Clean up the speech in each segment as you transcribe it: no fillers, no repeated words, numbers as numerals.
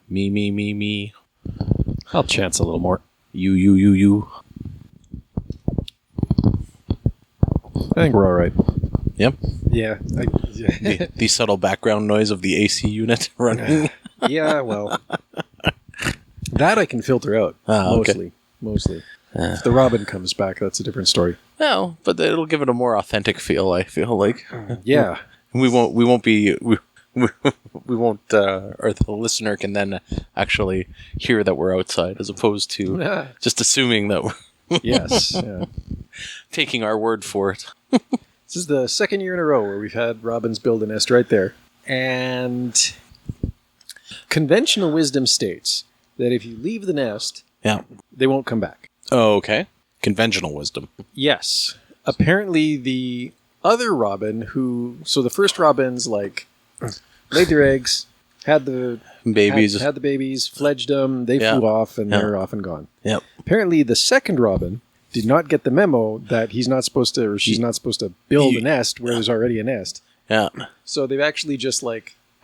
Me. I'll chance a little more. You. I think we're all right. Yep. Yeah. The subtle background noise of the AC unit running. Yeah, well. That I can filter out. Okay. Mostly. If the Robin comes back, that's a different story. No, but it'll give it a more authentic feel, I feel like. Yeah. We won't, or the listener can then actually hear that we're outside as opposed to just assuming that we're Yes. Yeah. taking our word for it. This is the second year in a row where we've had robins build a nest right there. And conventional wisdom states that if you leave the nest, they won't come back. Oh, okay. Conventional wisdom. Yes. Apparently the other robin so the first robins laid their eggs, had the babies, had the babies, fledged them, they flew off, and they're off and gone. Yep. Apparently the second robin did not get the memo that he's not supposed to, or she's not supposed to build a nest where there's already a nest. Yeah. So they've actually just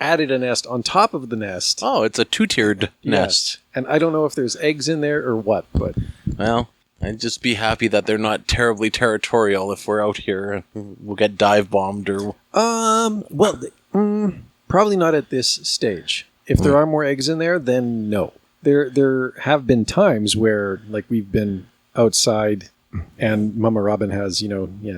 added a nest on top of the nest. Oh, it's a two-tiered nest. And I don't know if there's eggs in there or what, but... Well, I'd just be happy that they're not terribly territorial if we're out here. We'll get dive bombed or... Probably not at this stage. If there are more eggs in there, then no. There have been times where, we've been outside and Mama Robin has,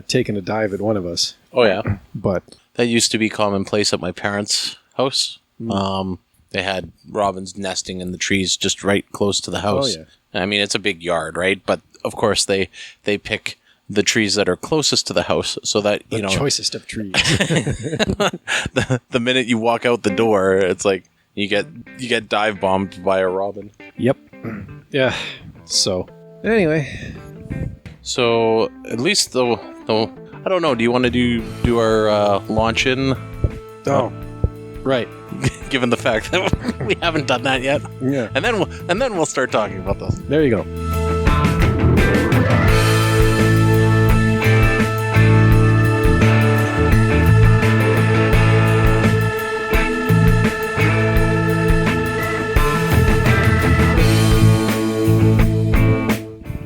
taken a dive at one of us. Oh, yeah. But... That used to be commonplace at my parents' house. They had robins nesting in the trees just right close to the house. Oh, yeah. I mean, it's a big yard, right? But, of course, they pick the trees that are closest to the house so that, the choicest of trees. the minute you walk out the door, it's like you get dive bombed by a robin. Yep. Yeah. So, anyway. So, at least though I don't know, do you want to do our launch in? Oh. Right. Given the fact that we haven't done that yet. Yeah. And then we'll start talking about this. There you go.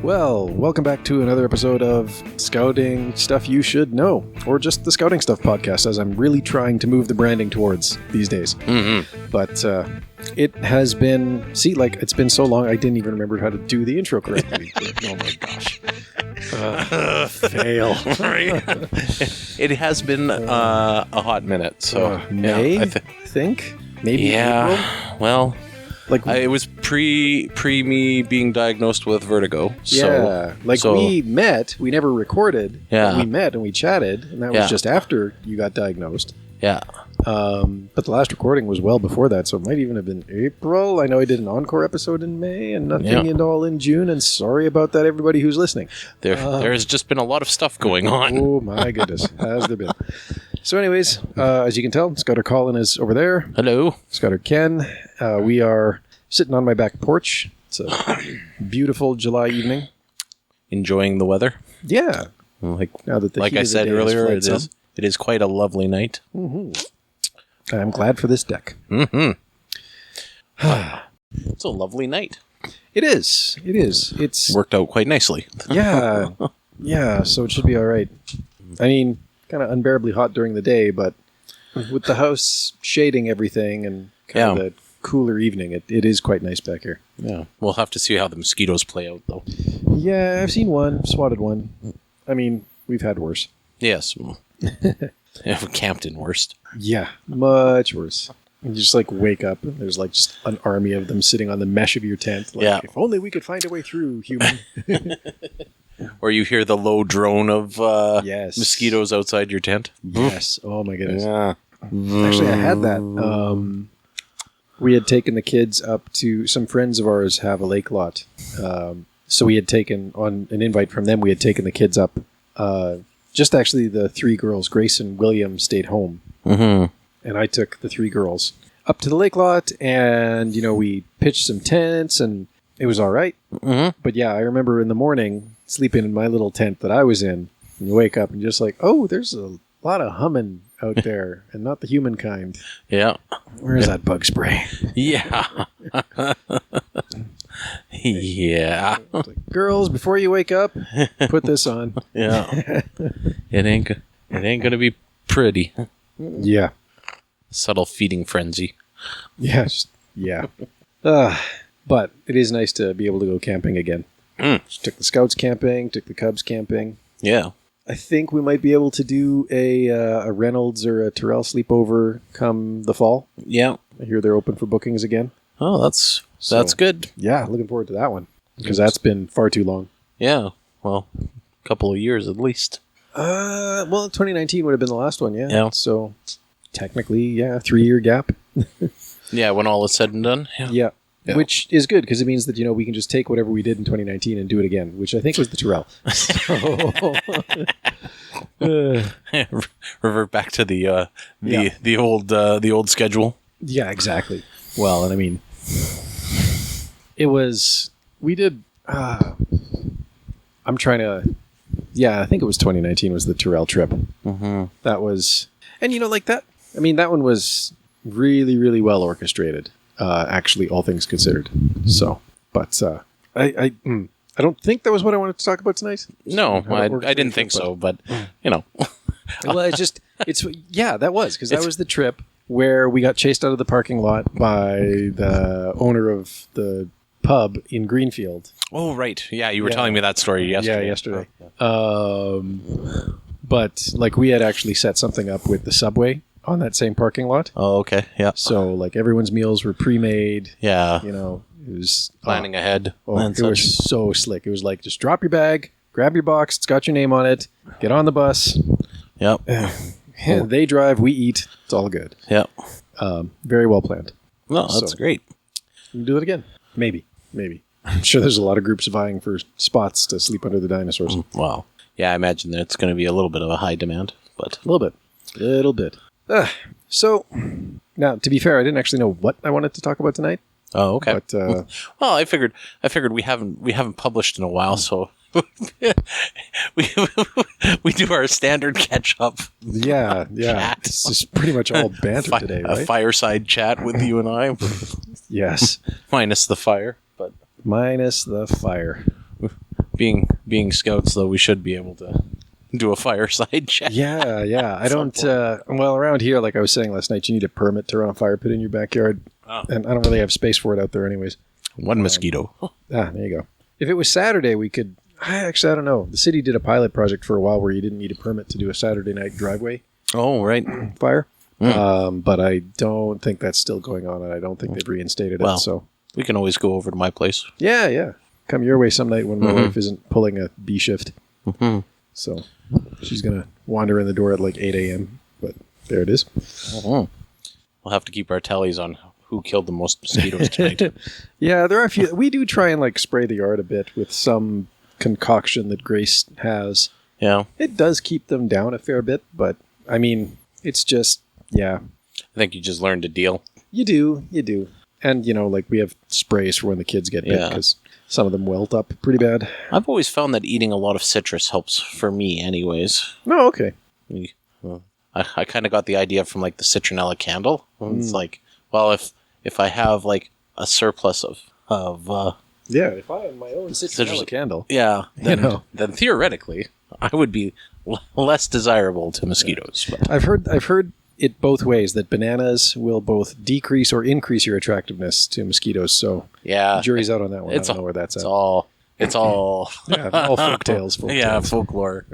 Well, welcome back to another episode of Scouting Stuff You Should Know, or just the Scouting Stuff podcast, as I'm really trying to move the branding towards these days. Mm-hmm. But it has been, it's been so long, I didn't even remember how to do the intro correctly. Oh my gosh. Fail. It has been a hot minute, so May, I think? Maybe April? Well... it was pre me being diagnosed with vertigo. Yeah, we met, we never recorded. Yeah. We met and we chatted, and that was just after you got diagnosed. Yeah. But the last recording was well before that, so it might even have been April. I know I did an encore episode in May and nothing at all in June, and sorry about that, everybody who's listening. There's just been a lot of stuff going on. Oh my goodness, has there been. So anyways, as you can tell, Scouter Colin is over there. Hello. Scouter Ken. We are sitting on my back porch. It's a beautiful July evening. Enjoying the weather. Yeah. Now that like I said earlier, it is quite a lovely night. Mm-hmm. I'm glad for this deck. Mm-hmm. It's a lovely night. It is. It's worked out quite nicely. Yeah. Yeah, so it should be all right. I mean, kind of unbearably hot during the day, but with the house shading everything and kind of the cooler evening, it is quite nice back here. Yeah. We'll have to see how the mosquitoes play out, though. Yeah, I've seen one, swatted one. I mean, we've had worse. Yes. Camped in worst. Yeah, much worse. You just wake up and there's just an army of them sitting on the mesh of your tent. If only we could find a way through, human. Or you hear the low drone of mosquitoes outside your tent. Yes. Oh my goodness. Yeah. Actually, I had that. We had taken the kids up to some friends of ours have a lake lot. So we had taken on an invite from them. We had taken the kids up. Just actually the three girls, Grace and William, stayed home. Mm-hmm. And I took the three girls up to the lake lot, and, we pitched some tents, and it was all right. Mm-hmm. But yeah, I remember in the morning sleeping in my little tent that I was in, and you wake up and just oh, there's a lot of humming out there, and not the humankind. Yeah. Where's that bug spray? Yeah. Yeah. It's like, girls, before you wake up, put this on. Yeah. It ain't gonna be pretty. Yeah. Subtle feeding frenzy. Yes. Yeah. But it is nice to be able to go camping again. Just took the Scouts camping, took the Cubs camping. Yeah. I think we might be able to do a Reynolds or a Terrell sleepover come the fall. Yeah. I hear they're open for bookings again. Oh, that's good. Yeah, looking forward to that one. Because that's been far too long. Yeah. Well, a couple of years at least. Well, 2019 would have been the last one, yeah. Yeah. So, technically, yeah, 3-year gap. Yeah, when all is said and done. Yeah. Yeah. Which is good, because it means that, we can just take whatever we did in 2019 and do it again, which I think was the Terrell. Revert back to the old schedule. Yeah, exactly. Well, and I mean, we did, I'm trying to, I think it was 2019 was the Terrell trip. Mm-hmm. That was, and like that, I mean, that one was really, really well orchestrated, actually, all things considered. So, but I don't think that was what I wanted to talk about tonight. No, I didn't think so, but, Well, that was, because that was the trip where we got chased out of the parking lot by the owner of the pub in Greenfield. Oh, right. Yeah, you were telling me that story yesterday. Yeah, yesterday. But, we had actually set something up with the Subway on that same parking lot. Oh, okay. Yeah. So, everyone's meals were pre-made. Yeah. It was... Planning ahead. It was so slick. It was just drop your bag, grab your box, it's got your name on it, get on the bus. Yep. They drive, we eat. It's all good. Yep. Very well planned. No, that's great. We can do it again. Maybe. I'm sure there's a lot of groups vying for spots to sleep under the dinosaurs. Wow. Yeah, I imagine that it's going to be a little bit of a high demand, but A little bit. So, now, to be fair, I didn't actually know what I wanted to talk about tonight. Oh, okay. But, well, I figured we haven't published in a while, so we do our standard catch up. Yeah. Chat. It's just pretty much all banter today, right? A fireside chat with you and I. Yes. Minus the fire, but Minus the fire. Being scouts, though, we should be able to do a fireside chat. Yeah. I don't. Well, around here, like I was saying last night, you need a permit to run a fire pit in your backyard, and I don't really have space for it out there, anyways. One mosquito. There you go. If it was Saturday, we could. I don't know. The city did a pilot project for a while where you didn't need a permit to do a Saturday night driveway Oh, right. fire. But I don't think that's still going on, and I don't think they've reinstated it. So we can always go over to my place. yeah. Come your way some night when my wife isn't pulling a B shift. Mm-hmm. So she's gonna wander in the door at 8 a.m. But there it is. Mm-hmm. We'll have to keep our tallies on who killed the most mosquitoes tonight. Yeah, there are a few. We do try and spray the yard a bit with some concoction that Grace has. Yeah. It does keep them down a fair bit, but I mean, it's just, I think you just learn to deal. You do. And, we have sprays for when the kids get bit because some of them welt up pretty bad. I've always found that eating a lot of citrus helps for me anyways. Oh, okay. I kind of got the idea from the citronella candle. It's well, if I have a surplus of if I have my own citronella candle. Yeah, then theoretically I would be less desirable to mosquitoes. But. I've heard it both ways, that bananas will both decrease or increase your attractiveness to mosquitoes. So jury's out on that one. I don't know where that's at. It's all all folk tales. Folklore.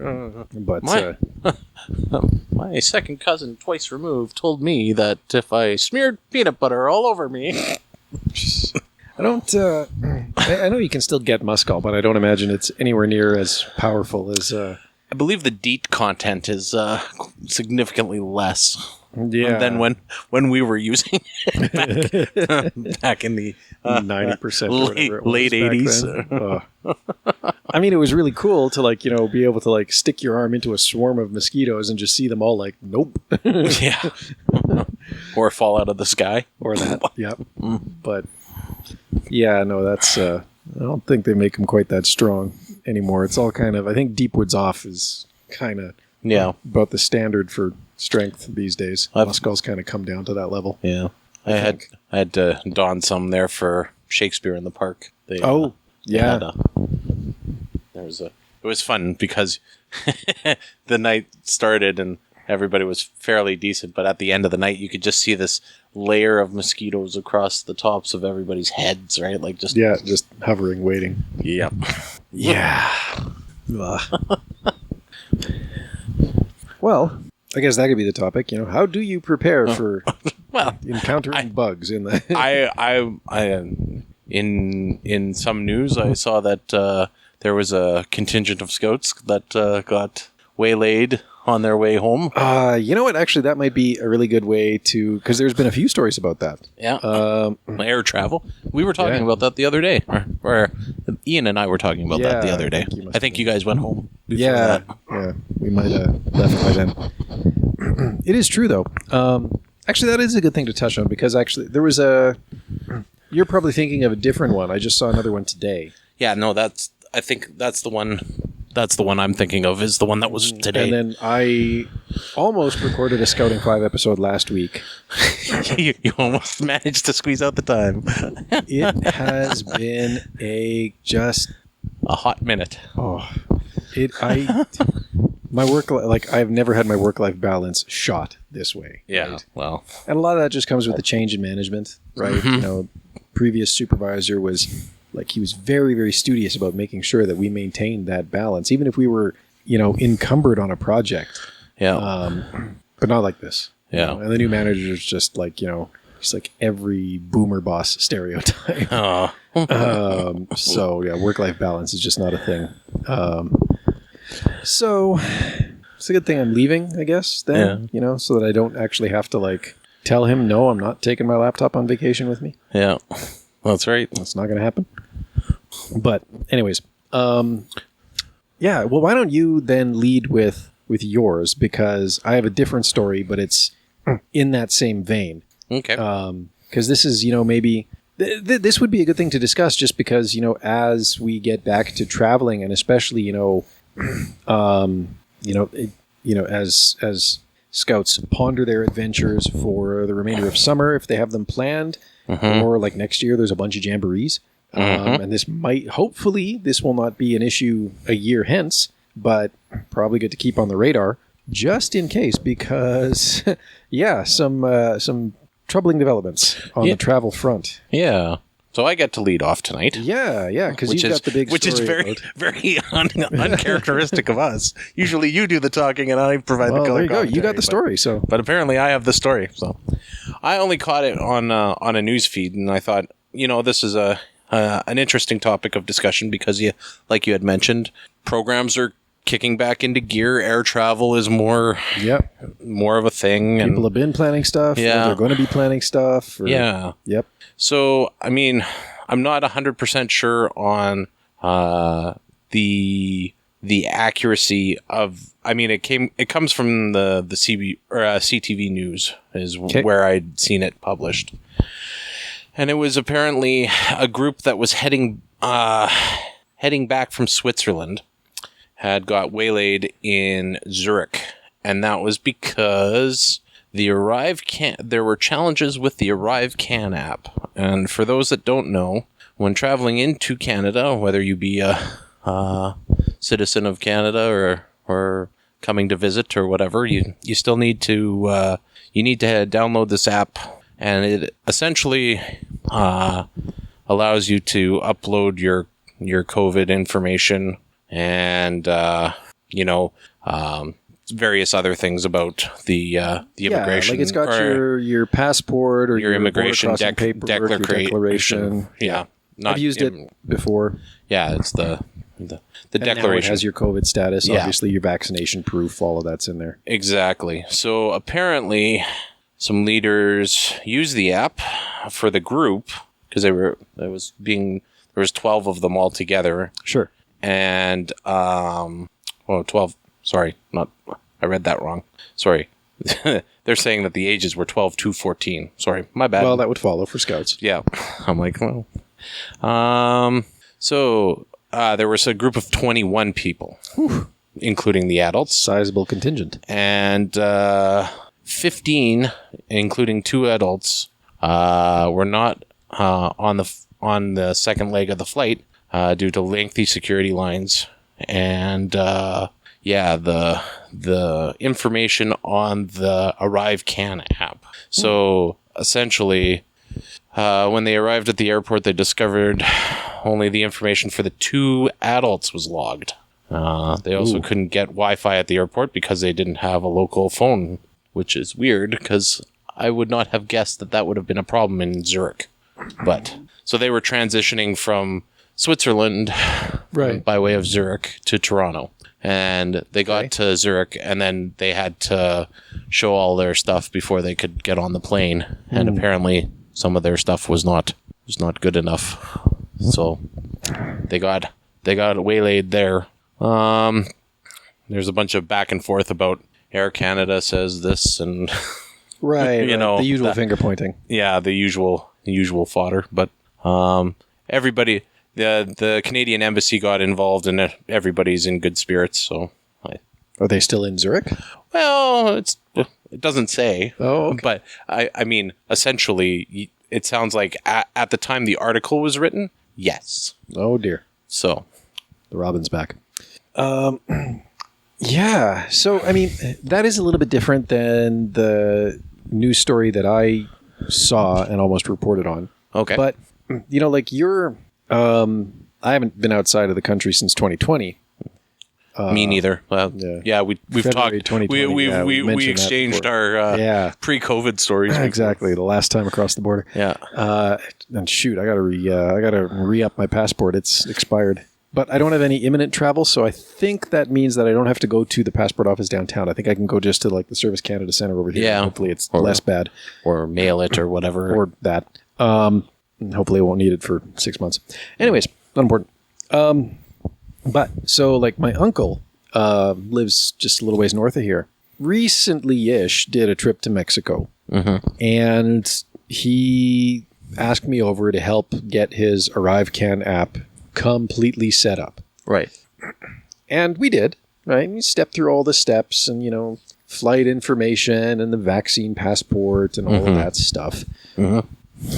But my second cousin, twice removed, told me that if I smeared peanut butter all over me. I don't. I know you can still get muskal, but I don't imagine it's anywhere near as powerful as. I believe the DEET content is significantly less than when we were using it back in the 90% late 80s. I mean, it was really cool to be able to stick your arm into a swarm of mosquitoes and just see them all nope. Yeah. Or fall out of the sky. Or that. Yep. But that's. I don't think they make them quite that strong anymore. It's all kind of. I think Deep Woods Off is kind of about the standard for strength these days. Muscles kind of come down to that level. Yeah. I had to don some there for Shakespeare in the Park. It was fun because the night started and everybody was fairly decent, but at the end of the night you could just see this layer of mosquitoes across the tops of everybody's heads, right? Like just hovering, waiting. Yep. Yeah. Well, I guess that could be the topic. How do you prepare for encountering bugs in the? In some news, I saw that there was a contingent of scouts that got waylaid on their way home. You know what? Actually, that might be a really good way to, because there's been a few stories about that. Yeah. Air travel. We were talking about that the other day, or Ian and I were talking about that the other day. I think you guys went home before that. Yeah. We might have left by then. It is true, though. Actually, that is a good thing to touch on, because actually there was you're probably thinking of a different one. I just saw another one today. Yeah, no, I think that's the one. That's the one I'm thinking of, is the one that was today. And then I almost recorded a Scouting 5 episode last week. you almost managed to squeeze out the time. It has been a hot minute. My work, I've never had my work-life balance shot this way. Yeah, right? well. And a lot of that just comes with the change in management, right? Mm-hmm. Previous supervisor was... he was very, very studious about making sure that we maintained that balance, even if we were, encumbered on a project. Yeah. But not like this. Yeah. And the new manager is just he's like every boomer boss stereotype. So, work-life balance is just not a thing. So it's a good thing I'm leaving, I guess, then, so that I don't actually have to, tell him, no, I'm not taking my laptop on vacation with me. Yeah. That's right. That's not going to happen. But anyways, well, why don't you then lead with yours? Because I have a different story, but it's in that same vein. Okay. Because this is, maybe this would be a good thing to discuss, just because, as we get back to traveling, and especially, as scouts ponder their adventures for the remainder of summer, if they have them planned. Mm-hmm. Or next year, there's a bunch of jamborees. And hopefully, this will not be an issue a year hence, but probably good to keep on the radar just in case, because, some troubling developents on the travel front. Yeah. So I get to lead off tonight. Yeah, because you've got the big story. Which is very uncharacteristic of us. Usually you do the talking and I provide the color commentary. There you go. You got the story. But apparently I have the story. So I only caught it on a news feed, and I thought, this is an interesting topic of discussion because, like you had mentioned, programs are kicking back into gear. Air travel is more of a thing. People have been planning stuff. Yeah. They're going to be planning stuff. Yeah. Yep. So, I'm not 100% sure on the accuracy of. It comes from the CTV News is where I'd seen it published, and it was apparently a group that was heading back from Switzerland had got waylaid in Zurich, and that was because there were challenges with the Arrive Can app. And for those that don't know, when traveling into Canada, whether you be a citizen of Canada or coming to visit or whatever, you still need to download this app, and it essentially allows you to upload your COVID information and various other things about the immigration. It's got your passport or your immigration declaration. Yeah, I've used it before. Yeah, it's the declaration. Now it has your COVID status. Yeah. Obviously, your vaccination proof. All of that's in there. Exactly. So apparently, some leaders used the app for the group because there was 12 of them all together. Sure. And 12. Sorry, I read that wrong. Sorry. They're saying that the ages were 12 to 14. Sorry, my bad. Well, that would follow for scouts. Yeah. I'm like, well. So there was a group of 21 people. Whew. including the adults. Sizable contingent. And 15, including 2 adults, were not on the second leg of the flight due to lengthy security lines. And the information on the Arrive Can app. So essentially, when they arrived at the airport, they discovered only the information for the 2 adults was logged. They also couldn't get Wi-Fi at the airport because they didn't have a local phone, which is weird because I would not have guessed that would have been a problem in Zurich. But so they were transitioning from Switzerland by way of Zurich to Toronto. And they got to Zurich, and then they had to show all their stuff before they could get on the plane. And apparently some of their stuff was not good enough. So they got waylaid there. There's a bunch of back and forth about Air Canada says this and the usual finger pointing. Yeah, the usual fodder. But everybody, the Canadian embassy got involved, and everybody's in good spirits. So, are they still in Zurich? Well, it doesn't say. Oh, okay. But I mean, essentially, it sounds like at the time the article was written, yes. Oh dear. So, the Robin's back. Yeah. So, I mean, that is a little bit different than the news story that I saw and almost reported on. Okay. But, like I haven't been outside of the country since 2020. Me neither. Well, yeah, we've February talked. We exchanged our pre-COVID stories. Exactly, the last time across the border. Yeah. And shoot, I gotta re-up my passport. It's expired. But I don't have any imminent travel, so I think that means that I don't have to go to the passport office downtown. I think I can go just to like the Service Canada Center over here. Yeah. Hopefully it's less bad. Or mail it or whatever. Or that. Hopefully I won't need it for 6 months. Anyways, not important. But so like my uncle lives just a little ways north of here. Recently-ish did a trip to Mexico. Mm-hmm. And he asked me over to help get his Arrive Can app completely set up. Right. And we did, right? We stepped through all the steps and, flight information and the vaccine passport and all of that stuff. Mm-hmm.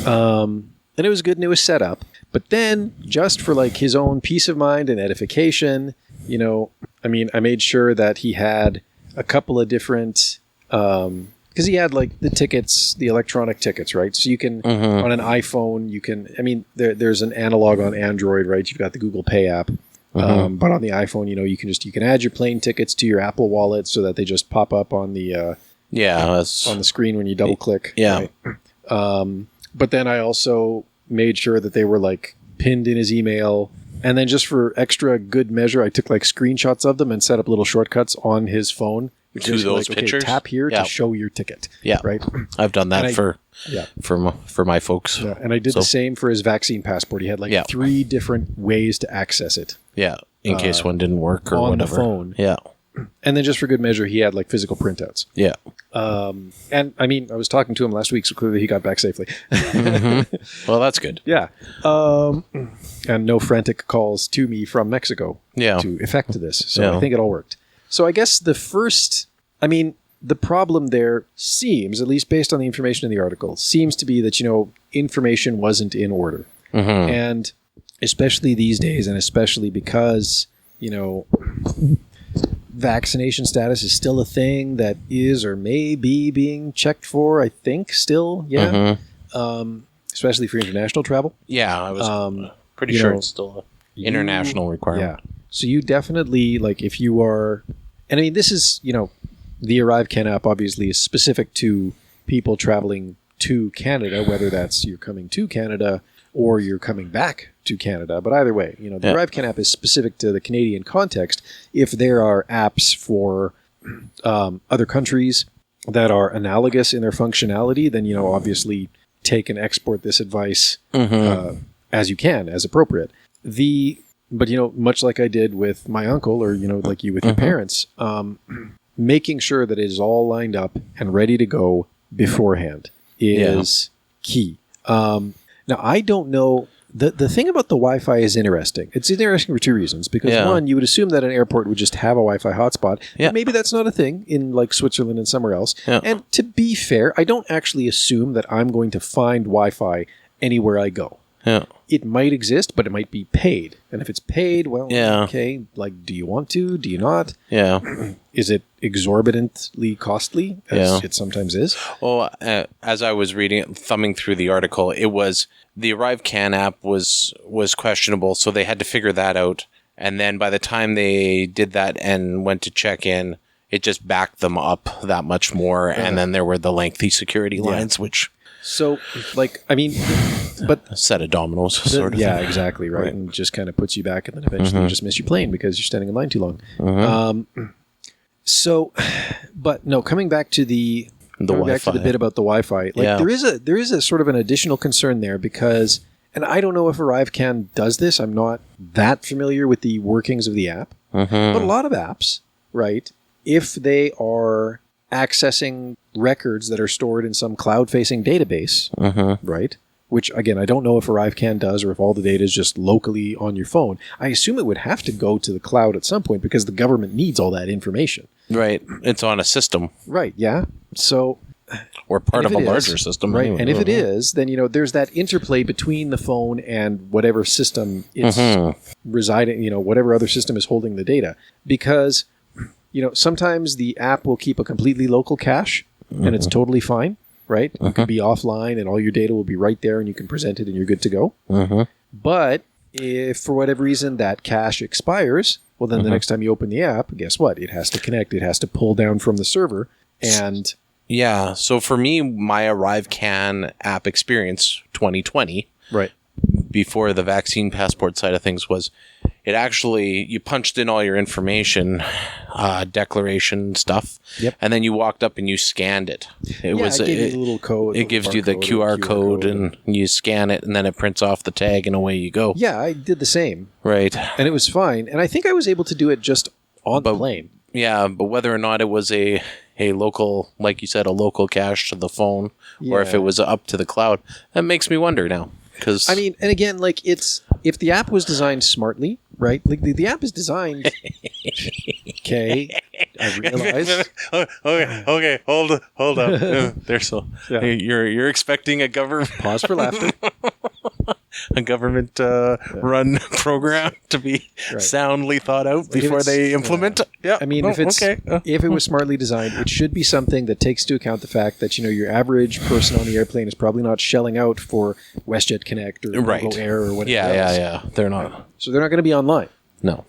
And it was good and it was set up. But then just for like his own peace of mind and edification, I made sure that he had a couple of different, because he had like the tickets, the electronic tickets, right? So you can, on an iPhone, there's an analog on Android, right? You've got the Google Pay app. But on the iPhone, you can add your plane tickets to your Apple Wallet so that they just pop up on the on the screen when you double click. Yeah. Right? But then I also made sure that they were like pinned in his email. And then just for extra good measure, I took like screenshots of them and set up little shortcuts on his phone. To those pictures? Tap here to show your ticket. Yeah. Right? I've done that for my folks. Yeah. And I did the same for his vaccine passport. He had like 3 different ways to access it. Yeah. In case one didn't work or on whatever. The phone. Yeah. And then just for good measure, he had like physical printouts. Yeah. And I was talking to him last week, so clearly he got back safely. Well, that's good. Yeah. And no frantic calls to me from Mexico to effect this. So I think it all worked. So I guess the problem there seems, at least based on the information in the article, seems to be that, information wasn't in order. Mm-hmm. And especially these days, and especially because, vaccination status is still a thing that is or may be being checked for, I think, still. Yeah. Mm-hmm. Especially for international travel. Yeah, I was pretty sure it's still an international requirement. Yeah. So you definitely, like, if you are... And this is, the Arrive Can app obviously is specific to people traveling to Canada, whether that's you're coming to Canada or you're coming back to Canada. But either way, the Arrive Can app is specific to the Canadian context. If there are apps for other countries that are analogous in their functionality, then, obviously take and export this advice as you can, as appropriate. But, much like I did with my uncle or, like you with your parents, making sure that it is all lined up and ready to go beforehand is key. Now, I don't know The thing about the Wi-Fi is interesting. It's interesting for two reasons. Because one, you would assume that an airport would just have a Wi-Fi hotspot. Yeah. But maybe that's not a thing in like Switzerland and somewhere else. Yeah. And to be fair, I don't actually assume that I'm going to find Wi-Fi anywhere I go. Yeah. It might exist, but it might be paid. And if it's paid, well, okay, like, do you want to? Do you not? Yeah. Is it exorbitantly costly, as it sometimes is? Well, as I was reading it, thumbing through the article, it was the ArriveCan app was questionable, so they had to figure that out. And then by the time they did that and went to check in, it just backed them up that much more. And then there were the lengthy security lines, which... So, like, I mean, but... A set of dominoes, sort of. Yeah, exactly, right? And just kind of puts you back, and then eventually you just miss your plane because you're standing in line too long. So, but no, coming back to the bit about the Wi-Fi, like there is a sort of an additional concern there because, and I don't know if ArriveCan does this. I'm not that familiar with the workings of the app, but a lot of apps, right? If they are accessing records that are stored in some cloud-facing database, right? Which, again, I don't know if ArriveCan does or if all the data is just locally on your phone. I assume it would have to go to the cloud at some point because the government needs all that information. Right. It's on a system. Right, yeah. So... Or part of a larger system. Right, and if it is, then, there's that interplay between the phone and whatever system it's residing, whatever other system is holding the data. Because... sometimes the app will keep a completely local cache, and it's totally fine, right? You can be offline, and all your data will be right there, and you can present it, and you're good to go. But if, for whatever reason, that cache expires, well, then the next time you open the app, guess what? It has to connect. It has to pull down from the server, and... Yeah, so for me, my ArriveCan app experience 2020... Right. Before the vaccine passport side of things was, it actually, you punched in all your information, declaration stuff, and then you walked up and you scanned it. It gives you a little code. It gives you the QR code and you scan it and then it prints off the tag and away you go. Yeah, I did the same. Right. And it was fine. And I think I was able to do it just on the plane. Yeah, but whether or not it was a local, like you said, a local cache to the phone, or if it was up to the cloud, that makes me wonder now. I mean, and again, like if the app was designed smartly, right? Like the app is designed. Okay, I realize. Okay, hold up. There's you're expecting a government pause for laughter. A government run program to be soundly thought out before they implement it. Yeah, I mean, if it was smartly designed, it should be something that takes into account the fact that your average person on the airplane is probably not shelling out for WestJet Connect or Go Air or whatever. Yeah. They're not. So they're not going to be online. No.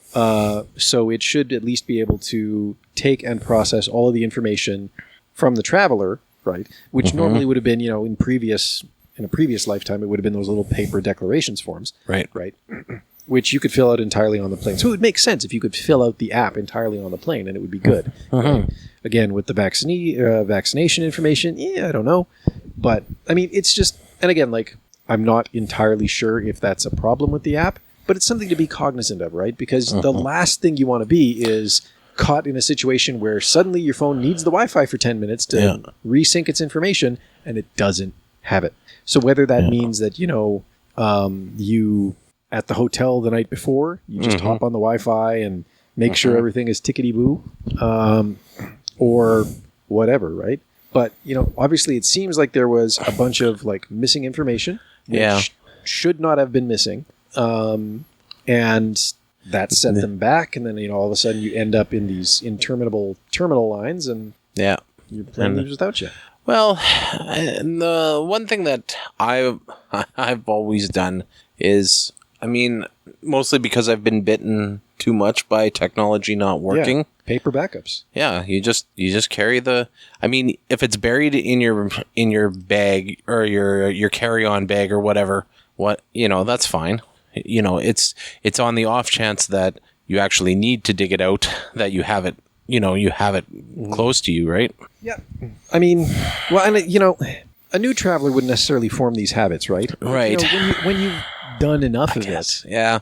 So it should at least be able to take and process all of the information from the traveler, right? Which normally would have been, in a previous lifetime, it would have been those little paper declarations forms. Right. Which you could fill out entirely on the plane. So it would make sense if you could fill out the app entirely on the plane, and it would be good. Right? Again, with the vaccination information, I don't know. But, I mean, it's just... And again, like, I'm not entirely sure if that's a problem with the app, but it's something to be cognizant of, right? Because the last thing you want to be is caught in a situation where suddenly your phone needs the Wi-Fi for 10 minutes to resync its information, and it doesn't have it. So whether that means that, you at the hotel the night before, you just hop on the Wi-Fi and make sure everything is tickety-boo, or whatever, right? But, obviously it seems like there was a bunch of like missing information, which should not have been missing. And that set them back. And then, all of a sudden you end up in these interminable terminal lines and your plane leaves without you. Well, the one thing that I've always done is, I mean, mostly because I've been bitten too much by technology not working. Yeah, paper backups. Yeah, you just carry I mean, if it's buried in your bag or your carry-on bag or whatever, that's fine. It's on the off chance that you actually need to dig it out, that you have it. You have it close to you, right? Yeah. I mean, well, and a new traveler wouldn't necessarily form these habits, right? Right. When you've done enough of it. Yeah.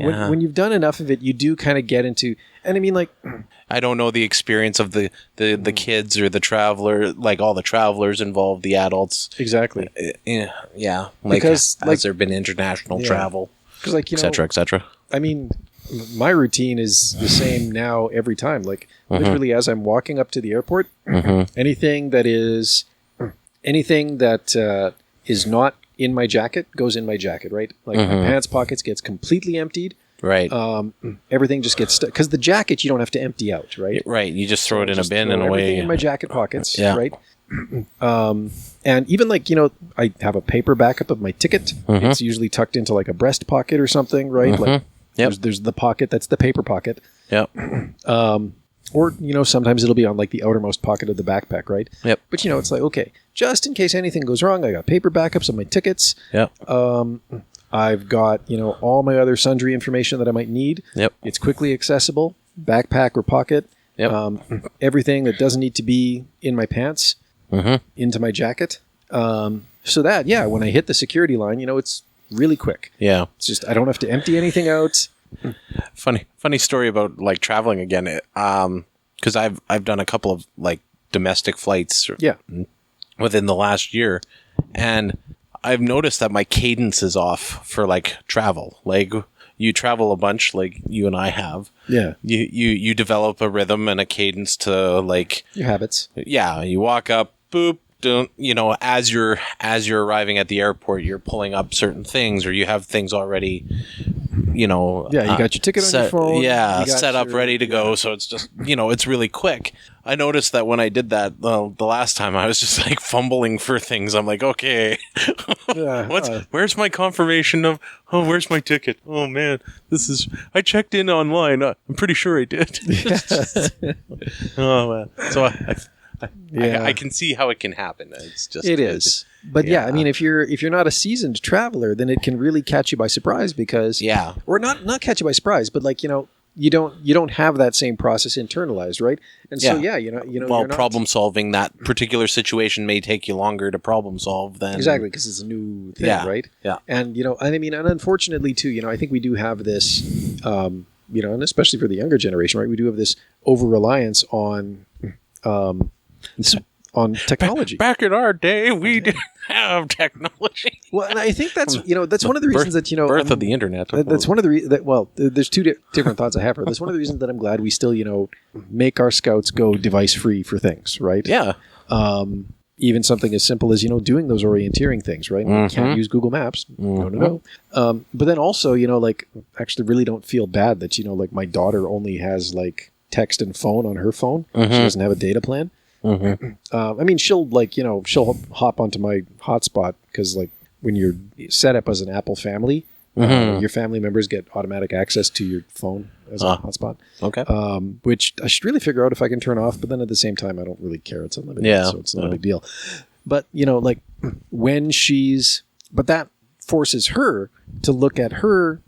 when you've done enough of it, you do kind of get into, and I mean, like, I don't know the experience of the kids or the traveler, like all the travelers involved, the adults. Exactly. Yeah. Like, has there been international travel? Because, like, you know, et cetera. I mean, my routine is the same now every time. Like, literally, as I'm walking up to the airport, anything that is not in my jacket goes in my jacket, right? Like, my pants pockets gets completely emptied. Right. Everything just gets stuck. Because the jacket, you don't have to empty out, right? Right. You just throw it in a bin and away. Everything in my jacket pockets, right? And even, like, you know, I have a paper backup of my ticket. It's usually tucked into like a breast pocket or something, right? Like, there's the pocket that's the paper pocket. Yep. Or, you know, sometimes it'll be on like the outermost pocket of the backpack, right? Yep. But, you know, it's like, okay, just in case anything goes wrong, I got paper backups of my tickets. Yep. I've got, you know, all my other sundry information that I might need. Yep. It's quickly accessible, backpack or pocket. Yep. Everything that doesn't need to be in my pants, into my jacket. So that, when I hit the security line, you know, it's really quick. Yeah. It's just, I don't have to empty anything out. Funny story about like traveling again. Because I've done a couple of like domestic flights. Within the last year, and I've noticed that my cadence is off for like travel. Like, you travel a bunch, like you and I have. Yeah. You develop a rhythm and a cadence to like your habits. Yeah. You walk up, boop. Don't, you know, as you're arriving at the airport, you're pulling up certain things, or you have things already, you know. Yeah, you got your ticket on your phone. Yeah, set up, ready to go. So it's just, you know, it's really quick. I noticed that when I did that the last time, I was just like fumbling for things. I'm like, okay, where's my confirmation of? Oh, where's my ticket? Oh man, I checked in online. I'm pretty sure I did. Oh man, so I can see how it can happen. It is. But I mean, if you're not a seasoned traveler, then it can really catch you by surprise because or not catch you by surprise, but like, you know, you don't have that same process internalized, right? And so you know, well, problem solving that particular situation may take you longer to problem solve than exactly because it's a new thing, right? Yeah, and you know, I mean, and unfortunately too, you know, I think we do have this, you know, and especially for the younger generation, right? We do have this over reliance on technology. Back in our day, we didn't have technology. Well, and I think that's, you know, that's one of the reasons that, you know, birth of the internet. That's one of the reasons that, well, there's two different thoughts I have for it. That's one of the reasons that I'm glad we still, you know, make our scouts go device free for things, right? Yeah. Even something as simple as, you know, doing those orienteering things, right? You can't use Google Maps. No. But then also, you know, like, actually really don't feel bad that, you know, like my daughter only has like text and phone on her phone. She doesn't have a data plan. I mean, she'll hop onto my hotspot because, like, when you're set up as an Apple family, your family members get automatic access to your phone as a hotspot. Okay. Which I should really figure out if I can turn off, but then at the same time, I don't really care. It's unlimited, so it's not a big deal. But, you know, like but that forces her to look at her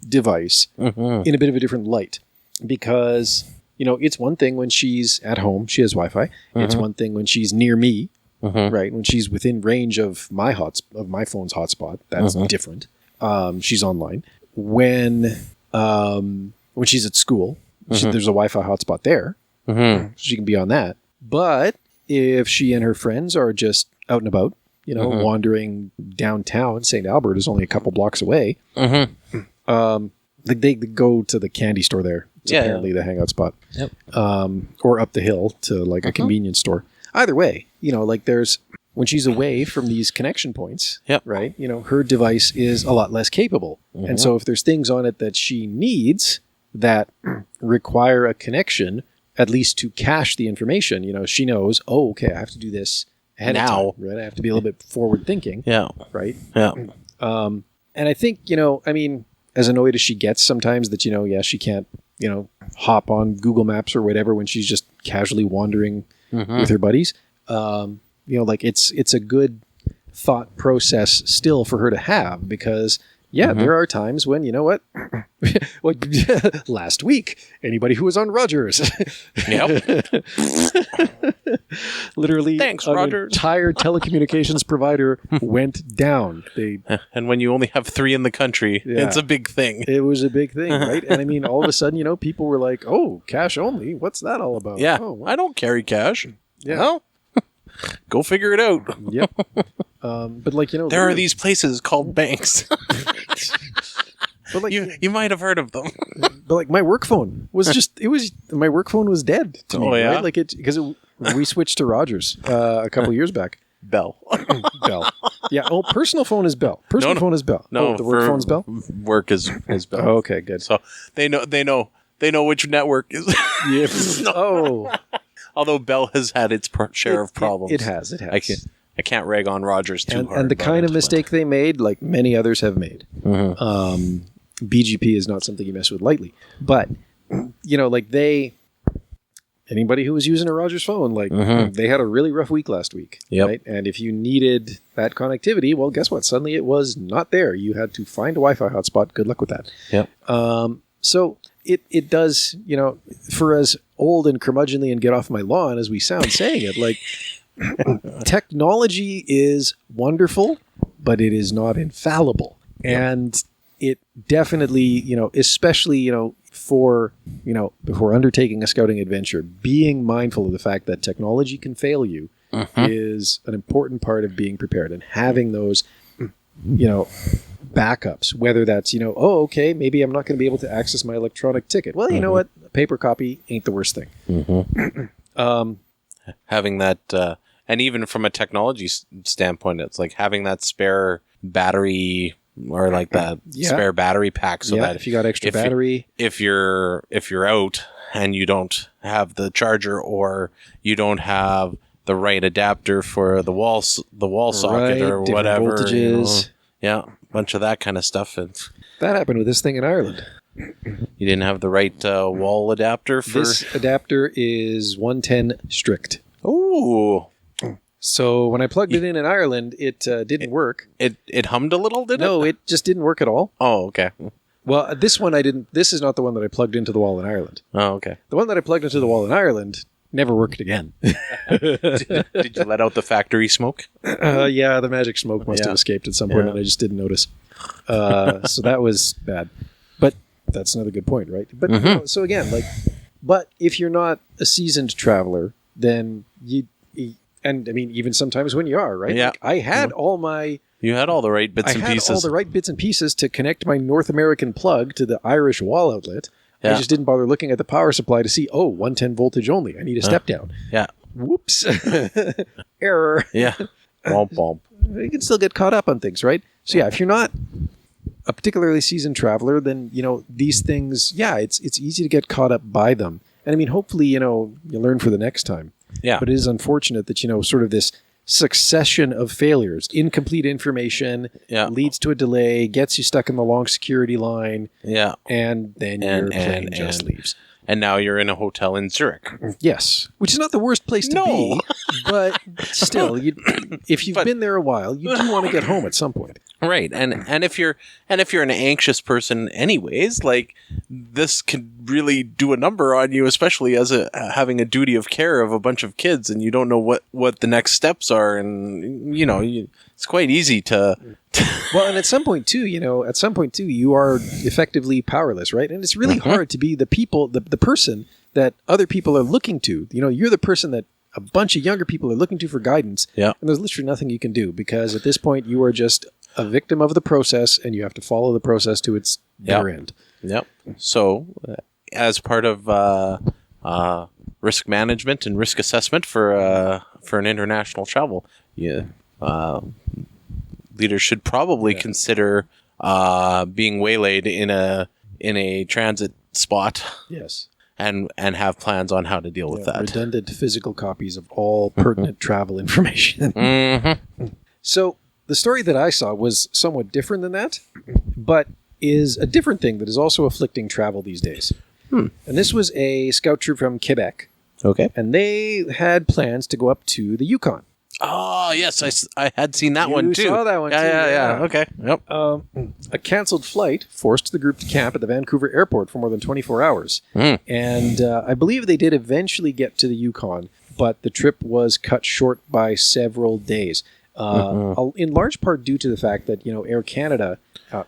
device in a bit of a different light because, you know, it's one thing when she's at home, she has Wi-Fi. It's one thing when she's near me, right? When she's within range of my phone's hotspot, that's different. She's online. When she's at school, there's a Wi-Fi hotspot there. So she can be on that. But if she and her friends are just out and about, you know, wandering downtown, St. Albert is only a couple blocks away. They go to the candy store there. It's apparently the hangout spot. Yep. Or up the hill to like a convenience store. Either way, you know, like when she's away from these connection points, right? You know, her device is a lot less capable. And so if there's things on it that she needs that require a connection, at least to cache the information, you know, she knows, oh, okay, I have to do this ahead of time, right? I have to be a little bit forward thinking. Yeah. Right? Yeah. And I think, you know, I mean, as annoyed as she gets sometimes that, you know, she can't, you know, hop on Google Maps or whatever when she's just casually wandering with her buddies. You know, like it's a good thought process still for her to have because yeah, there are times when, you know what? Like last week, anybody who was on Rogers. Yep. Literally, Thanks, an Rogers. entire telecommunications provider went down. And when you only have 3 in the country, it's a big thing. It was a big thing, right? And I mean, all of a sudden, you know, people were like, "Oh, cash only? What's that all about?" Yeah, oh, I don't carry cash. Yeah. Well, go figure it out. Yep. But like, you know, There are these places called banks. But like, you might have heard of them. but like, my work phone was my work phone was dead to me, yeah? right? Like we switched to Rogers a couple of years back. Bell. Bell. Yeah. Oh, personal phone is Bell. Personal phone is Bell. No, the work phone's Bell. Work is Bell. Oh, okay, good. So they know which network is. Yeah. Oh, Although Bell has had its share of problems. It has. I can't rag on Rogers too hard. And the kind of mistake they made, like many others have made. BGP is not something you mess with lightly. But, you know, like anybody who was using a Rogers phone, like they had a really rough week last week. Yep. Right? And if you needed that connectivity, well, guess what? Suddenly it was not there. You had to find a Wi-Fi hotspot. Good luck with that. Yep. So it does, you know, for as old and curmudgeonly and get off my lawn as we sound saying it, like technology is wonderful, but it is not infallible. Yep. And it definitely, you know, especially, you know, before undertaking a scouting adventure, being mindful of the fact that technology can fail you is an important part of being prepared, and having those, you know, backups, whether that's, you know, oh, okay, maybe I'm not going to be able to access my electronic ticket. Well, you know what? A paper copy ain't the worst thing. Having that, and even from a technology standpoint, it's like having that spare battery or like that spare battery pack, so that if you got extra battery, if you're out and you don't have the charger, or you don't have the right adapter for the wall socket or whatever, voltages. A bunch of that kind of stuff. And that happened with this thing in Ireland. You didn't have the right wall adapter for this adapter is 110 strict. Ooh. So when I plugged it in Ireland, it didn't work. It hummed a little, did it? No, it just didn't work at all. Oh, okay. Well, this one I didn't. This is not the one that I plugged into the wall in Ireland. Oh, okay. The one that I plugged into the wall in Ireland never worked again. Did you let out the factory smoke? Yeah, the magic smoke must have escaped at some point, and I just didn't notice. So that was bad. But that's another good point, right? But you know, so again, like, but if you're not a seasoned traveler, then and I mean, even sometimes when you are, right? Yeah. Like, I had all my... You had all the right bits and pieces. I had all the right bits and pieces to connect my North American plug to the Irish wall outlet. Yeah. I just didn't bother looking at the power supply to see, 110 voltage only. I need a step down. Yeah. Whoops. Error. Yeah. Womp womp. You can still get caught up on things, right? So yeah, if you're not a particularly seasoned traveler, then, you know, these things, it's easy to get caught up by them. And I mean, hopefully, you know, you learn for the next time. Yeah. But it is unfortunate that, you know, sort of this succession of failures, incomplete information, leads to a delay, gets you stuck in the long security line. Yeah. And then your plane just leaves. And now you're in a hotel in Zurich. Yes. Which is not the worst place to be. But still, if you've been there a while, you do want to get home at some point. Right. And if you're an anxious person anyways, like, this can really do a number on you, especially as having a duty of care of a bunch of kids, and you don't know what the next steps are, and you know, it's quite easy to well, and at some point too, you are effectively powerless, right? And it's really hard to be the person that other people are looking to. You know, you're the person that a bunch of younger people are looking to for guidance. Yeah. And there's literally nothing you can do, because at this point you are just a victim of the process, and you have to follow the process to its bitter end. Yep. So, as part of risk management and risk assessment for an international travel, leaders should probably consider being waylaid in a transit spot. Yes. And have plans on how to deal with that. Redundant physical copies of all pertinent travel information. So the story that I saw was somewhat different than that, but is a different thing that is also afflicting travel these days. And this was a scout troop from Quebec. Okay. And they had plans to go up to the Yukon. Oh, yes, I had seen that one too. You saw that one too. Yeah. Okay. Yep. A canceled flight forced the group to camp at the Vancouver airport for more than 24 hours. And I believe they did eventually get to the Yukon, but the trip was cut short by several days. In large part due to the fact that, Air Canada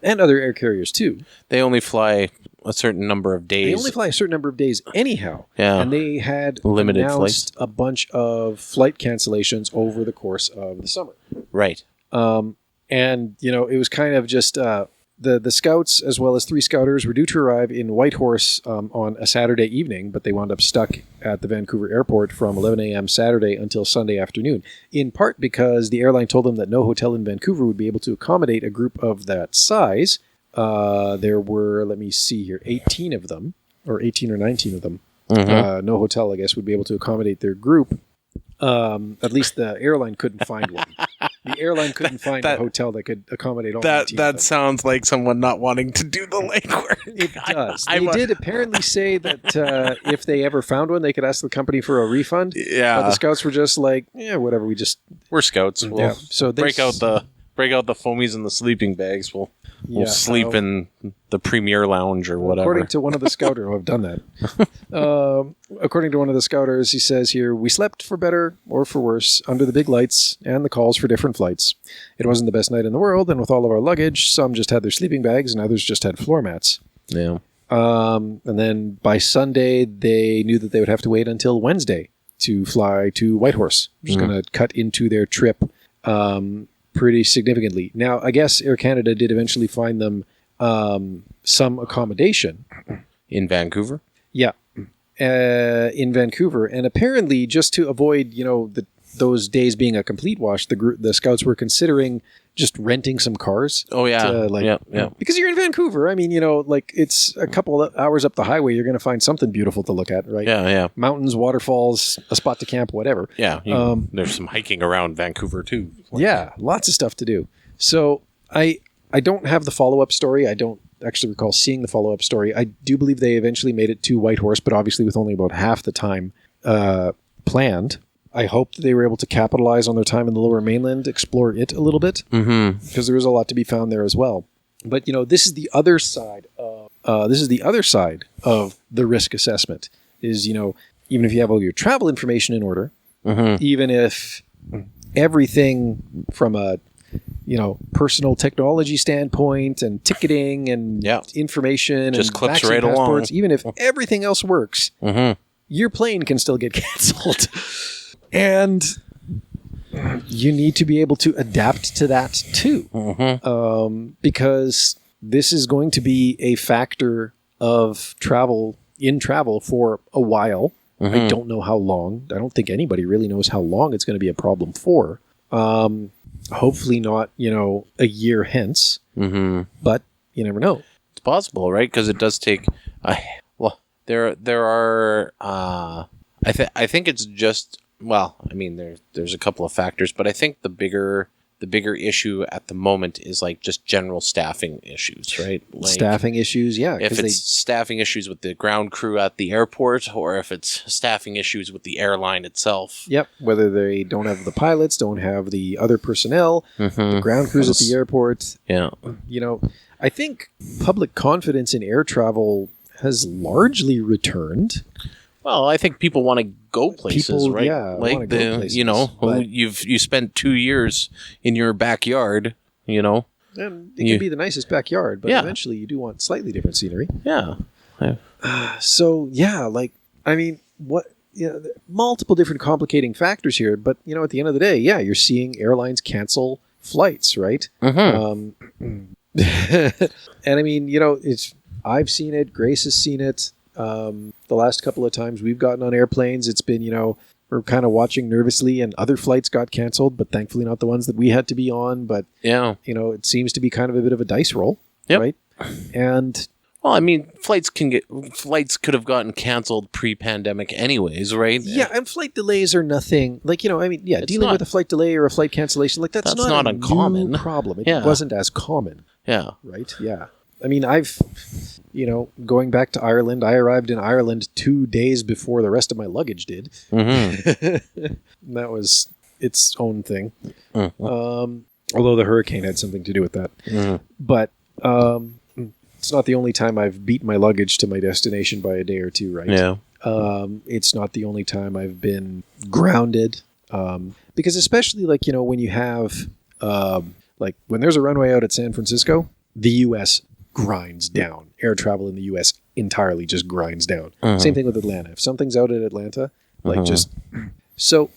and other air carriers too, they only fly a certain number of days. They only fly a certain number of days anyhow. Yeah. And they had limited announced flights. a bunch of flight cancellations over the course of the summer. Right. And, it was kind of just the scouts, as well as 3 scouters, were due to arrive in Whitehorse on a Saturday evening, but they wound up stuck at the Vancouver airport from 11 a.m. Saturday until Sunday afternoon, in part because the airline told them that no hotel in Vancouver would be able to accommodate a group of that size. There were, let me see here, 18 of them, or 18 or 19 of them. No hotel, I guess, would be able to accommodate their group. At least the airline couldn't find one. The airline couldn't find a hotel that could accommodate all 18 of them. That sounds like someone not wanting to do the legwork. It does. They did apparently say that if they ever found one, they could ask the company for a refund. Yeah. But the scouts were just like, whatever. We're scouts. We'll So break out the foamies and the sleeping bags. We'll sleep in the Premier Lounge or whatever. According to one of the scouters, who have done that. According to one of the scouters, he says here, we slept for better or for worse under the big lights and the calls for different flights. It wasn't the best night in the world, and with all of our luggage, some just had their sleeping bags and others just had floor mats. Yeah. And then by Sunday, they knew that they would have to wait until Wednesday to fly to Whitehorse, which is going to cut into their trip pretty significantly. Now, I guess Air Canada did eventually find them some accommodation. In Vancouver? Yeah. In Vancouver. And apparently, just to avoid, those days being a complete wash, the scouts were considering just renting some cars. Oh, yeah. Yeah. Because you're in Vancouver. I mean, it's a couple of hours up the highway. You're going to find something beautiful to look at, right? Yeah. Mountains, waterfalls, a spot to camp, whatever. Yeah. There's some hiking around Vancouver, too. Yeah. Lots of stuff to do. So I don't have the follow-up story. I don't actually recall seeing the follow-up story. I do believe they eventually made it to Whitehorse, but obviously with only about half the time planned. I hope that they were able to capitalize on their time in the Lower Mainland, explore it a little bit, because there is a lot to be found there as well. But this is the other side of the risk assessment. Is even if you have all your travel information in order, even if everything from a personal technology standpoint and ticketing and information just and clips vaccine right passports, along. even if everything else works, your plane can still get canceled. And you need to be able to adapt to that too, because this is going to be a factor of travel for a while. I don't know how long. I don't think anybody really knows how long it's going to be a problem for. Hopefully not, a year hence, but you never know. It's possible, right? Because it does take. There are. I think it's just. Well, I mean, there's a couple of factors, but I think the bigger issue at the moment is like just general staffing issues, right? Like staffing issues, yeah. If it's staffing issues with the ground crew at the airport, or if it's staffing issues with the airline itself. Yep. Whether they don't have the pilots, don't have the other personnel, the ground crews at the airport. Yeah. I think public confidence in air travel has largely returned. Well, I think people want to go places, right? Yeah, like go places, you spent 2 years in your backyard, And it can be the nicest backyard, but eventually you do want slightly different scenery. Yeah. Multiple different complicating factors here, but at the end of the day, you're seeing airlines cancel flights, right? And I mean, I've seen it. Grace has seen it. The last couple of times we've gotten on airplanes, it's been, we're kind of watching nervously, and other flights got canceled, but thankfully not the ones that we had to be on. But, it seems to be kind of a bit of a dice roll, right? And, well, I mean, flights could have gotten canceled pre-pandemic anyways, right? Yeah, and flight delays are nothing, dealing with a flight delay or a flight cancellation, that's not uncommon. New problem. It wasn't as common. Yeah. Right? Yeah. I mean, going back to Ireland, I arrived in Ireland 2 days before the rest of my luggage did. That was its own thing. Mm-hmm. Although the hurricane had something to do with that. Mm-hmm. But it's not the only time I've beat my luggage to my destination by a day or two, right? Yeah. It's not the only time I've been grounded. Because especially like, when you have, like when there's a runway out at San Francisco, the U.S. grinds down. Air travel in the U.S. entirely just grinds down. Mm-hmm. Same thing with Atlanta. If something's out at Atlanta, like just... So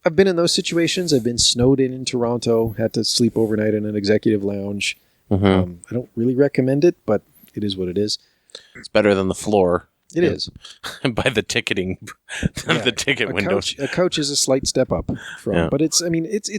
I've been in those situations. I've been snowed in Toronto, had to sleep overnight in an executive lounge. I don't really recommend it, but it is what it is. It's better than the floor. It is. By the ticketing, the ticket window. A couch is a slight step up from, but it's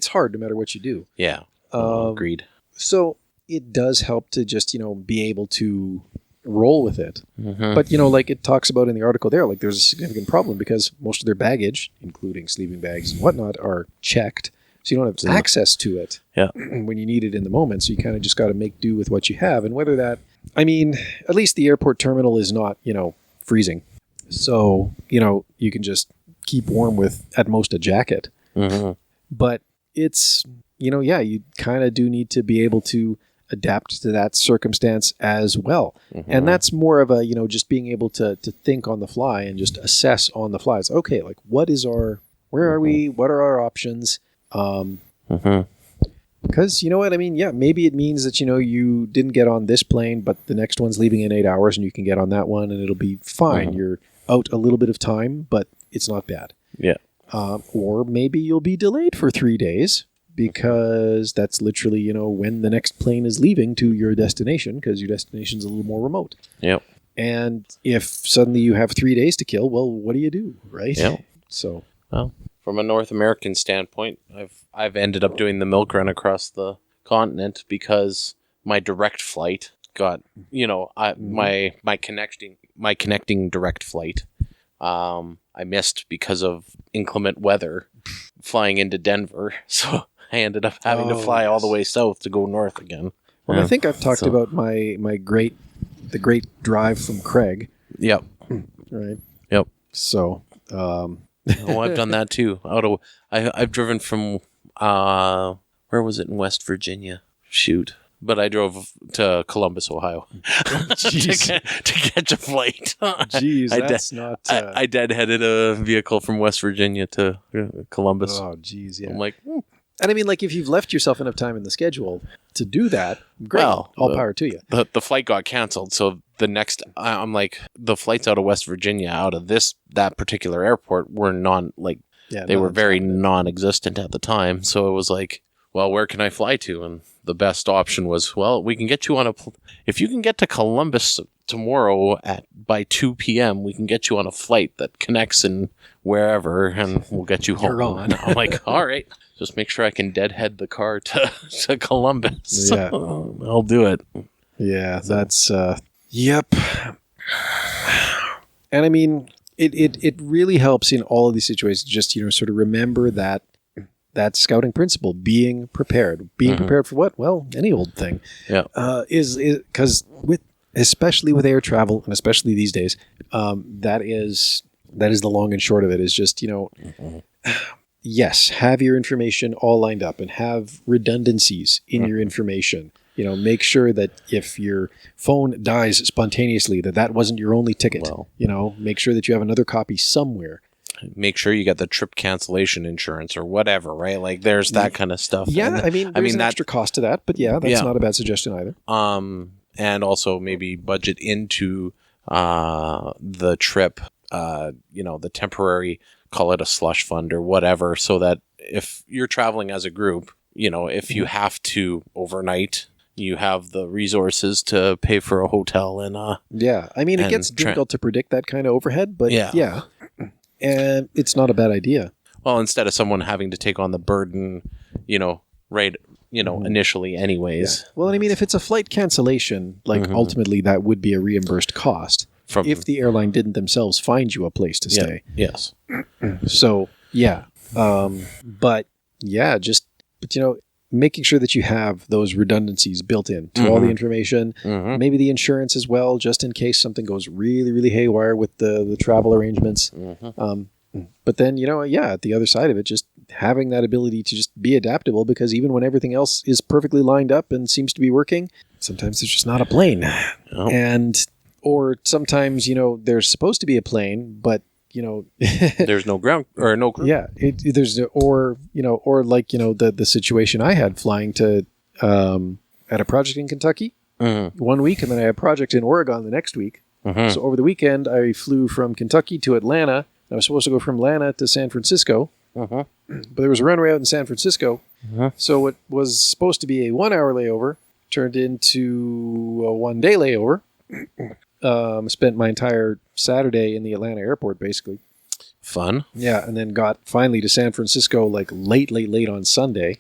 hard no matter what you do. Yeah. Agreed. So it does help to just, be able to roll with it. Mm-hmm. But, like it talks about in the article there, like there's a significant problem because most of their baggage, including sleeping bags and whatnot, are checked. So you don't have access to it when you need it in the moment. So you kind of just got to make do with what you have. And whether that, at least the airport terminal is not, freezing. So, you can just keep warm with at most a jacket. Mm-hmm. But it's, you kind of do need to be able to adapt to that circumstance as well. Mm-hmm. And that's more of a, just being able to think on the fly and just assess on the fly. It's okay, like where are we? What are our options? Because you know what I mean? Yeah, maybe it means that, you didn't get on this plane, but the next one's leaving in 8 hours and you can get on that one and it'll be fine. Mm-hmm. You're out a little bit of time, but it's not bad. Yeah. Or maybe you'll be delayed for 3 days because that's literally, when the next plane is leaving to your destination because your destination's a little more remote. Yep. And if suddenly you have 3 days to kill, well, what do you do, right? Yep. So, well, from a North American standpoint, I've ended up doing the milk run across the continent because my direct flight got, my connecting direct flight, I missed because of inclement weather flying into Denver. So I ended up having to fly all the way south to go north again. Well, I think I've talked about the great drive from Craig. Yep. Right. Yep. So, I've done that too. I've driven from where was it in West Virginia? Shoot. But I drove to Columbus, Ohio to catch a flight. Jeez, that's not... I deadheaded a vehicle from West Virginia to Columbus. Oh, geez, yeah. I'm like... And if you've left yourself enough time in the schedule to do that, great. Well, all power to you. The flight got canceled, so the next... I'm like, the flights out of West Virginia, out of that particular airport, were they were very non-existent at the time. So it was like, well, where can I fly to? And the best option was, well, we can get you on if you can get to Columbus tomorrow by 2 p.m., we can get you on a flight that connects in wherever, and we'll get you home. You're on. I'm like, all right, just make sure I can deadhead the car to Columbus. Yeah. I'll do it. Yeah, that's, yep. And it really helps in all of these situations, just, sort of remember that scouting principle, being prepared. Being prepared for what? Well, any old thing. Yeah. Is because especially with air travel and especially these days, that is the long and short of it is just, yes, have your information all lined up and have redundancies in your information. Make sure that if your phone dies spontaneously, that wasn't your only ticket. Well, make sure that you have another copy somewhere. Make sure you get the trip cancellation insurance or whatever, right? Like there's that kind of stuff. Yeah, there's an extra cost to that, but that's not a bad suggestion either. And also maybe budget into the trip, the temporary, call it a slush fund or whatever, so that if you're traveling as a group, if you have to overnight, you have the resources to pay for a hotel and it gets difficult to predict that kind of overhead, but yeah. And it's not a bad idea. Well, instead of someone having to take on the burden, initially anyways. Yeah. Well, if it's a flight cancellation, ultimately that would be a reimbursed cost if the airline didn't themselves find you a place to stay. Yes. So, yeah. But making sure that you have those redundancies built in to all the information, maybe the insurance as well, just in case something goes really, really haywire with the travel arrangements. But then, at the other side of it, just having that ability to just be adaptable, because even when everything else is perfectly lined up and seems to be working, sometimes there's just not a plane. Oh. Or sometimes, there's supposed to be a plane, but, there's no ground or no crew. Yeah. The situation I had flying to, at a project in Kentucky 1 week, and then I had a project in Oregon the next week. So over the weekend, I flew from Kentucky to Atlanta. I was supposed to go from Atlanta to San Francisco, but there was a runway out in San Francisco. So what was supposed to be a 1 hour layover turned into a 1 day layover. Spent my entire Saturday in the Atlanta airport, basically. Fun. Yeah, and then got finally to San Francisco like late on Sunday.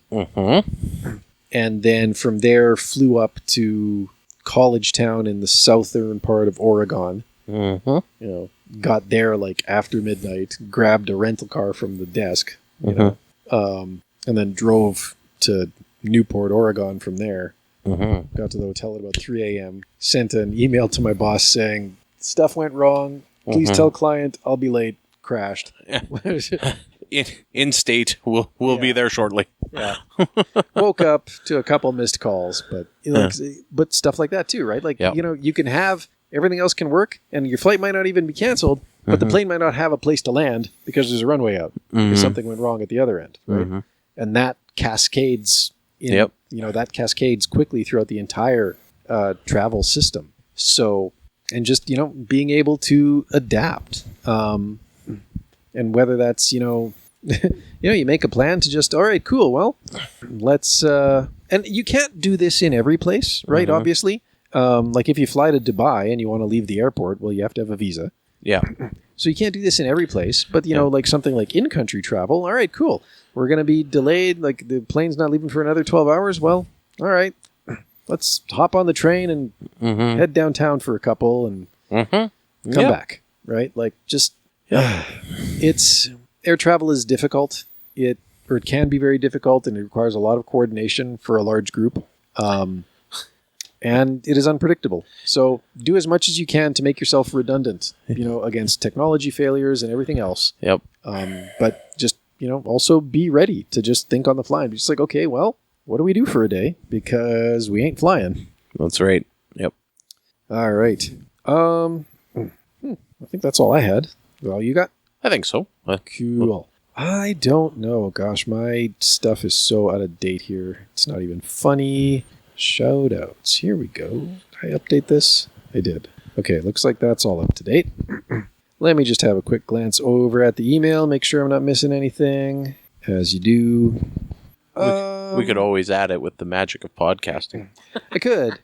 And then from there flew up to College Town in the southern part of Oregon. Got there like after midnight, grabbed a rental car from the desk, and then drove to Newport, Oregon from there. Got to the hotel at about 3 a.m. Sent an email to my boss saying, stuff went wrong. Please tell client I'll be late. Crashed. In state. We'll be there shortly. Yeah. Woke up to a couple missed calls, but but stuff like that too, right? Like you can have everything else can work, and your flight might not even be canceled, but the plane might not have a place to land because there's a runway out because something went wrong at the other end, right? And that cascades. That cascades quickly throughout the entire travel system. So, and just being able to adapt, and whether that's you make a plan to just, all right, cool. Well, let's and you can't do this in every place, right? Obviously, like if you fly to Dubai and you want to leave the airport, well, you have to have a visa. Yeah. So you can't do this in every place, but like something like in-country travel. All right, cool. We're going to be delayed. Like the plane's not leaving for another 12 hours. Well, all right, let's hop on the train and head downtown for a couple and come back. Right? Like just, it's air travel is difficult. It can be very difficult, and it requires a lot of coordination for a large group. And it is unpredictable. So do as much as you can to make yourself redundant, against technology failures and everything else. Yep. But just, also be ready to just think on the fly and be just like, okay, well, what do we do for a day? Because we ain't flying. That's right. Yep. All right. I think that's all I had. All you got? I think so. Cool. I don't know. Gosh, my stuff is so out of date here. It's not even funny. Shout outs. Here we go. Did I update this? I did. Okay, looks like that's all up to date. Let me just have a quick glance over at the email, make sure I'm not missing anything. As you do. We could always add it with the magic of podcasting. I could.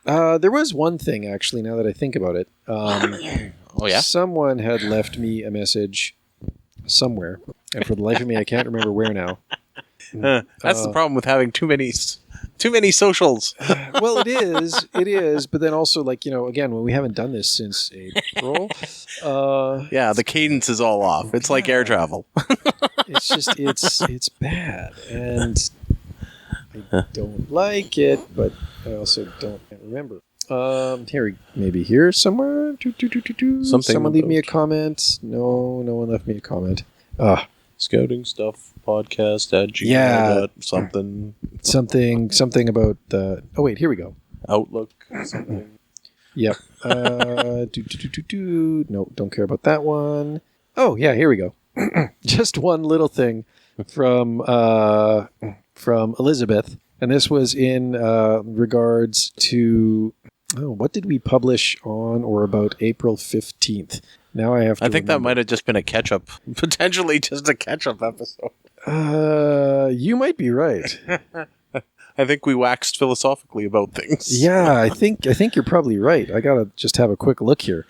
There was one thing, actually, now that I think about it. Oh, yeah? Someone had left me a message somewhere, and for the life of me, I can't remember where now. That's the problem with having too many socials. Well, it is, but then also, like, again, when we haven't done this since April. The cadence is all off. It's like air travel. It's just, it's bad, and I don't like it, but I also can't remember. Maybe here somewhere. Someone leave me a comment. No one left me a comment. Scouting stuff podcast at gmail. Something about the. Oh wait, here we go. Outlook. Something. Yep. No, don't care about that one. Oh yeah, here we go. Just one little thing from Elizabeth, and this was in regards to. Oh, what did we publish on or about April 15th? Now I have to. I think that might have just been a catch-up, potentially just a catch-up episode. You might be right. I think we waxed philosophically about things. Yeah, I think you're probably right. I gotta just have a quick look here.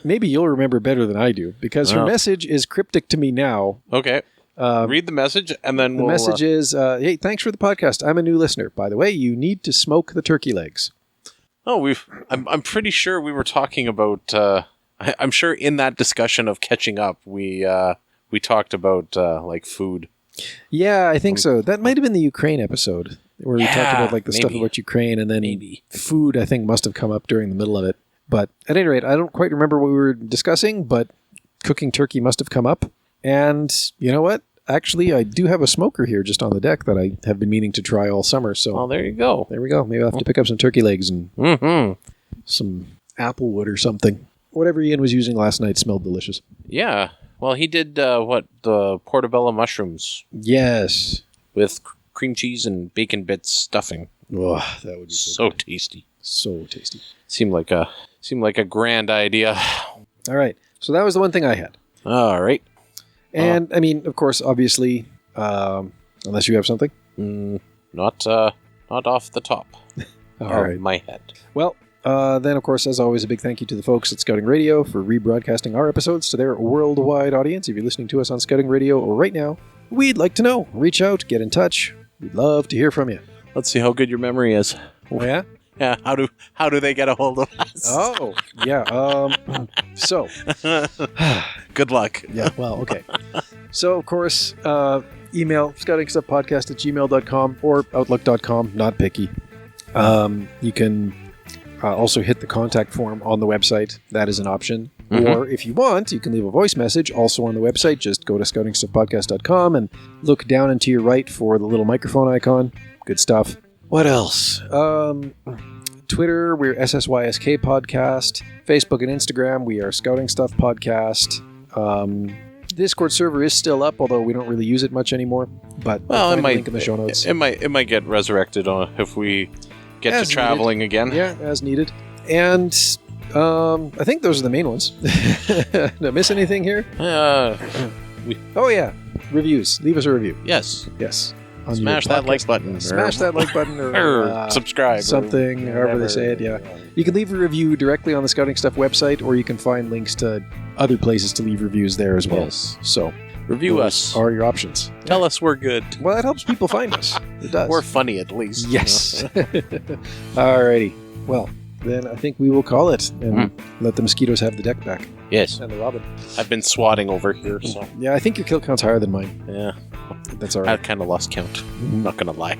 Maybe you'll remember better than I do, because her message is cryptic to me now. Okay. Read the message, and then the message is, hey, thanks for the podcast. I'm a new listener. By the way, you need to smoke the turkey legs. Oh, I'm pretty sure we were talking about. I'm sure in that discussion of catching up, we talked about like food. Yeah, I think so. That might have been the Ukraine episode where we talked about like the stuff about Ukraine, and then food. I think must have come up during the middle of it. But at any rate, I don't quite remember what we were discussing. But cooking turkey must have come up. And you know what? Actually, I do have a smoker here just on the deck that I have been meaning to try all summer. So, well, there you go. There we go. Maybe I'll have to pick up some turkey legs and some apple wood or something. Whatever Ian was using last night smelled delicious. Yeah. Well, he did the portobello mushrooms. Yes. With cream cheese and bacon bits stuffing. Oh, that would be so tasty. So tasty. Seemed like a grand idea. All right. So that was the one thing I had. All right. And I mean, of course, obviously, unless you have something. Not off the top of my head. Well, then, of course, as always, a big thank you to the folks at Scouting Radio for rebroadcasting our episodes to their worldwide audience. If you're listening to us on Scouting Radio or right now, we'd like to know. Reach out, get in touch. We'd love to hear from you. Let's see how good your memory is. Oh, yeah? Yeah. How do they get a hold of us? Oh, yeah. So. Good luck. Yeah, well, okay. So, of course, email scoutingstuffpodcast@gmail.com or outlook.com. Not picky. You can also hit the contact form on the website. That is an option. Or if you want, you can leave a voice message also on the website. Just go to scoutingstuffpodcast.com and look down and to your right for the little microphone icon. Good stuff. What else? Twitter, we're SSYSK Podcast. Facebook and Instagram, we are Scouting Stuff Podcast. Discord server is still up, although we don't really use it much anymore. But it might link in the show notes. It might get resurrected if we get as to traveling needed. Again. Yeah, as needed. And I think those are the main ones. Did I miss anything here? Oh yeah, reviews. Leave us a review. Yes. Smash that like button. Smash that like button or subscribe. Something, however they say it, yeah. You can leave a review directly on the Scouting Stuff website, or you can find links to other places to leave reviews there as well. Yes. So, review us. Are your options. Tell us we're good. Well, that helps people find us. It does. We're funny at least. Yes. Alrighty. Well, then I think we will call it and let the mosquitoes have the deck back. Yes. And the robin. I've been swatting over here, so. Yeah, I think your kill count's higher than mine. Yeah. That's all right. I've kind of lost count. I'm not going to lie.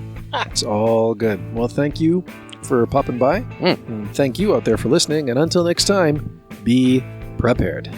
It's all good. Well, thank you for popping by. And thank you out there for listening. And until next time, be prepared.